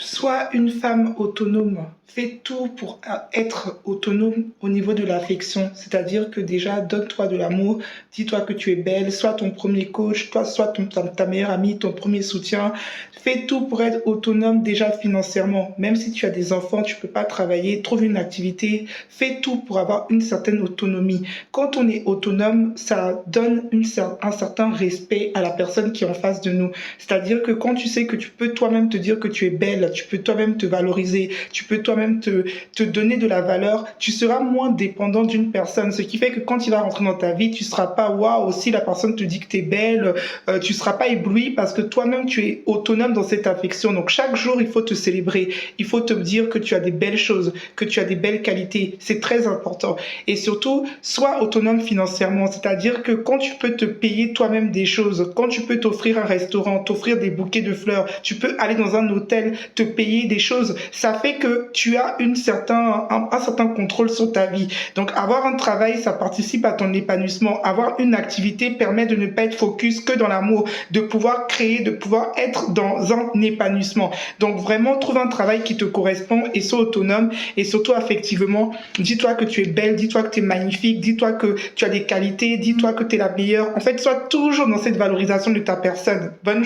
Sois une femme autonome. Fais tout pour être autonome au niveau de l'affection. C'est-à-dire que déjà, donne-toi de l'amour. Dis-toi que tu es belle. Sois ton premier coach. Toi, sois ta meilleure amie, ton premier soutien. Fais tout pour être autonome déjà financièrement. Même si tu as des enfants, tu peux pas travailler. Trouve une activité. Fais tout pour avoir une certaine autonomie. Quand on est autonome, ça donne un certain respect à la personne qui est en face de nous. C'est-à-dire que quand tu sais que tu peux toi-même te dire que tu es belle, tu peux toi-même te valoriser, tu peux toi-même te donner de la valeur, tu seras moins dépendant d'une personne. Ce qui fait que quand il va rentrer dans ta vie, tu ne seras pas waouh, si la personne te dit que tu es belle, tu ne seras pas ébloui parce que toi-même tu es autonome dans cette affection. Donc chaque jour, il faut te célébrer, il faut te dire que tu as des belles choses, que tu as des belles qualités. C'est très important. Et surtout, sois autonome financièrement, c'est-à-dire que quand tu peux te payer toi-même des choses, quand tu peux t'offrir un restaurant, t'offrir des bouquets de fleurs, tu peux aller dans un hôtel, te payer des choses, ça fait que tu as un certain contrôle sur ta vie. Donc avoir un travail, ça participe à ton épanouissement. Avoir une activité permet de ne pas être focus que dans l'amour, de pouvoir créer, de pouvoir être dans un épanouissement. Donc vraiment, trouve un travail qui te correspond et sois autonome et surtout affectivement. Dis-toi que tu es belle, dis-toi que tu es magnifique, dis-toi que tu as des qualités, dis-toi que tu es la meilleure. En fait, sois toujours dans cette valorisation de ta personne. Bonne